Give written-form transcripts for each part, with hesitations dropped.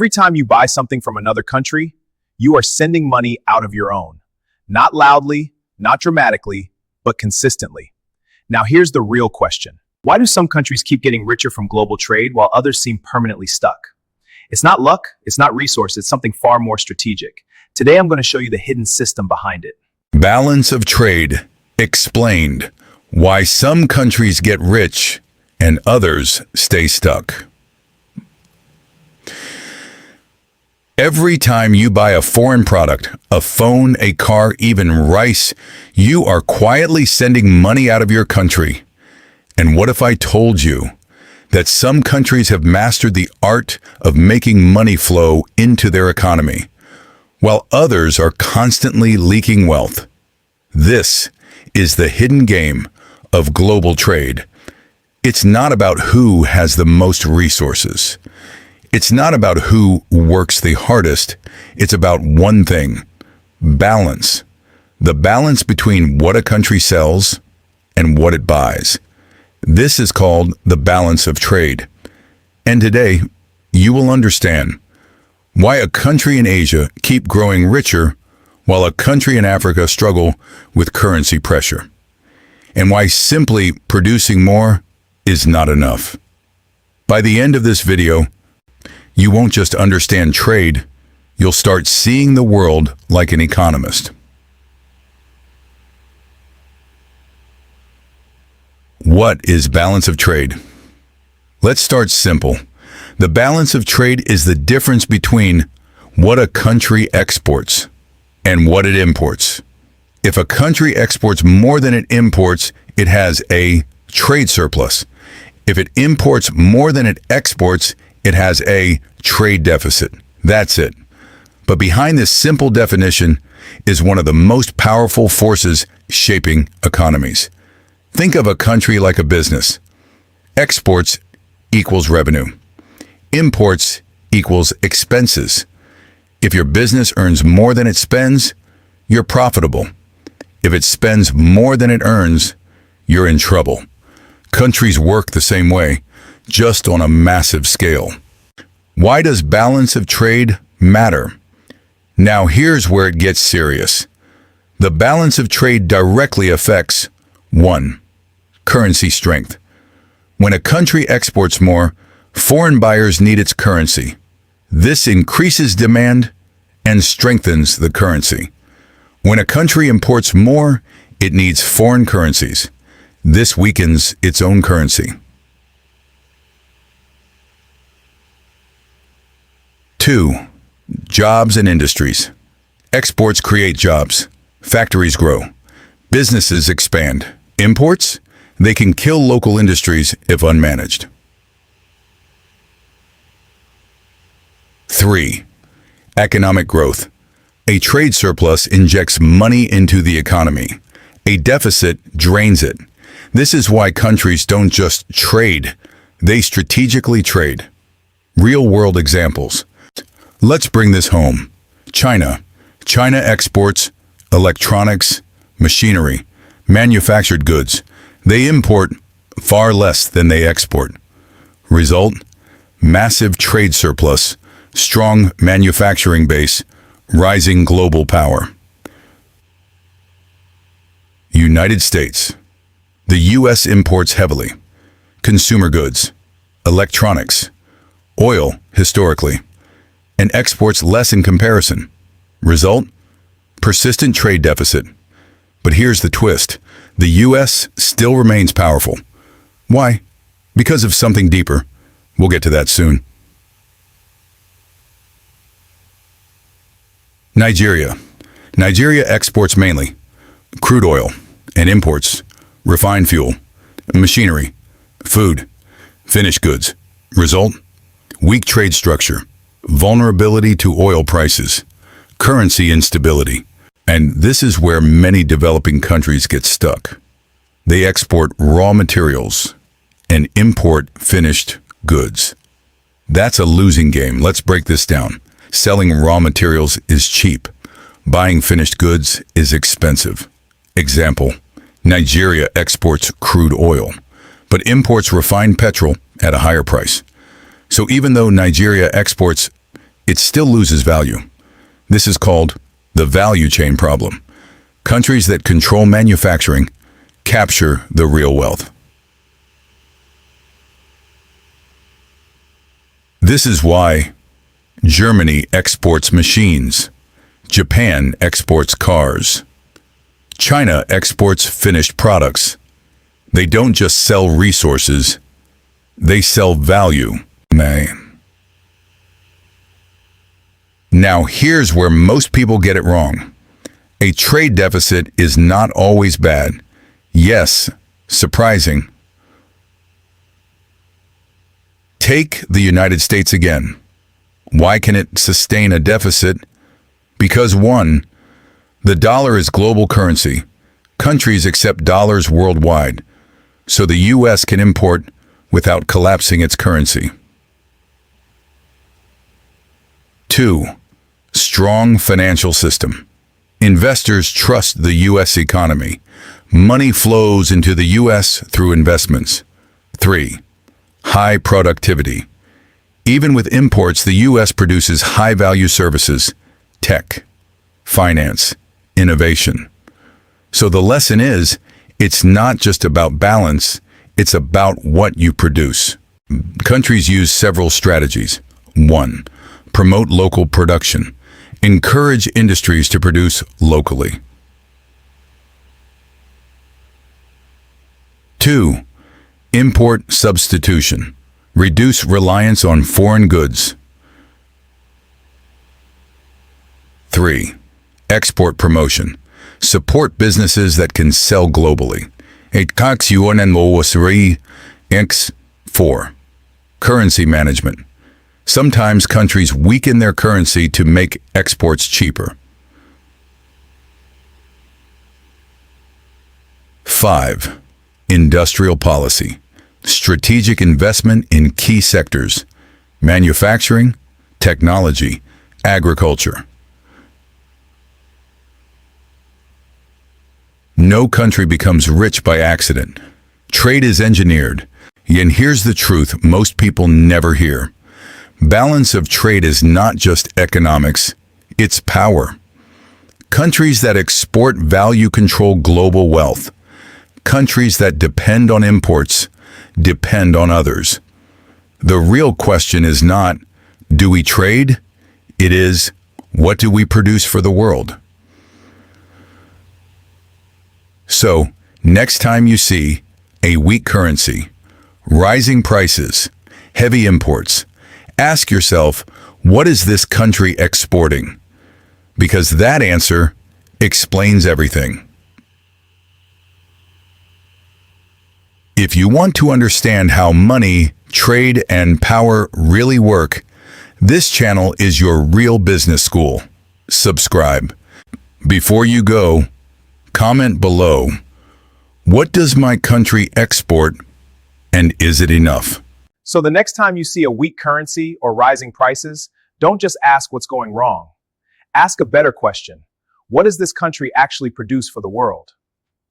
Every time you buy something from another country, you are sending money out of your own. Not loudly, not dramatically, but consistently. Now here's the real question. Why do some countries keep getting richer from global trade while others seem permanently stuck? It's not luck, it's not resource, it's something far more strategic. Today I'm going to show you the hidden system behind it. Balance of trade explained. Why some countries get rich and others stay stuck. Every time you buy a foreign product, a phone, a car, even rice, you are quietly sending money out of your country. And what if I told you that some countries have mastered the art of making money flow into their economy, while others are constantly leaking wealth? This is the hidden game of global trade. It's not about who has the most resources. It's not about who works the hardest. It's about one thing: balance. The balance between what a country sells and what it buys. This is called the balance of trade. And today, you will understand why a country in Asia keep growing richer while a country in Africa struggle with currency pressure. And why simply producing more is not enough. By the end of this video, you won't just understand trade, you'll start seeing the world like an economist. What is balance of trade? Let's start simple. The balance of trade is the difference between what a country exports and what it imports. If a country exports more than it imports, it has a trade surplus. If it imports more than it exports, it has a trade deficit. That's it. But behind this simple definition is one of the most powerful forces shaping economies. Think of a country like a business. Exports equals revenue. Imports equals expenses. If your business earns more than it spends, you're profitable. If it spends more than it earns, you're in trouble. Countries work the same way, just on a massive scale. Why does balance of trade matter? Now here's where it gets serious. The balance of trade directly affects 1. Currency strength. When a country exports more, foreign buyers need its currency. This increases demand and strengthens the currency. When a country imports more, it needs foreign currencies. This weakens its own currency. 2. Jobs and industries. Exports create jobs. Factories grow. Businesses expand. Imports? They can kill local industries if unmanaged. 3. Economic growth. A trade surplus injects money into the economy. A deficit drains it. This is why countries don't just trade, they strategically trade. Real-world examples. Let's bring this home. China. China exports electronics, machinery, manufactured goods. They import far less than they export. Result? Massive trade surplus, strong manufacturing base, rising global power. United States. The U.S. imports heavily. Consumer goods, electronics, oil historically, and exports less in comparison. Result? Persistent trade deficit. But here's the twist. The U.S. still remains powerful. Why? Because of something deeper. We'll get to that soon. Nigeria. Nigeria exports mainly crude oil and imports refined fuel, machinery, food, finished goods. Result? Weak trade structure, vulnerability to oil prices, currency instability. And this is where many developing countries get stuck. They export raw materials and import finished goods. That's a losing game. Let's break this down. Selling raw materials is cheap. Buying finished goods is expensive. Example, Nigeria exports crude oil, but imports refined petrol at a higher price. So even though Nigeria exports it still loses value. This is called the value chain problem. Countries that control manufacturing capture the real wealth. This is why Germany exports machines, Japan exports cars, China exports finished products. They don't just sell resources, they sell value. Now here's where most people get it wrong. A trade deficit is not always bad. Yes, surprising. Take the United States again. Why can it sustain a deficit? Because 1, the dollar is global currency. Countries accept dollars worldwide, so the U.S. can import without collapsing its currency. 2, strong financial system. Investors trust the U.S. economy. Money flows into the U.S. through investments. 3, high productivity. Even with imports, the U.S. produces high-value services, tech, finance, innovation. So the lesson is, it's not just about balance, it's about what you produce. Countries use several strategies. 1, promote local production. Encourage industries to produce locally. 2, import substitution. Reduce reliance on foreign goods. 3, export promotion. Support businesses that can sell globally. 4, currency management. Sometimes countries weaken their currency to make exports cheaper. 5, industrial policy. Strategic investment in key sectors. Manufacturing, technology, agriculture. No country becomes rich by accident. Trade is engineered. And here's the truth most people never hear. Balance of trade is not just economics, it's power. Countries that export value control global wealth. Countries that depend on imports depend on others. The real question is not, do we trade? It is, what do we produce for the world? So, next time you see a weak currency, rising prices, heavy imports, ask yourself, what is this country exporting? Because that answer explains everything. If you want to understand how money, trade, and power really work, this channel is your real business school. Subscribe. Before you go, comment below, what does my country export, and is it enough? So the next time you see a weak currency or rising prices, don't just ask what's going wrong. Ask a better question. What does this country actually produce for the world?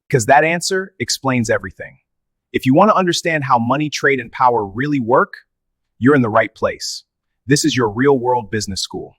Because that answer explains everything. If you want to understand how money, trade, and power really work, you're in the right place. This is your real-world business school.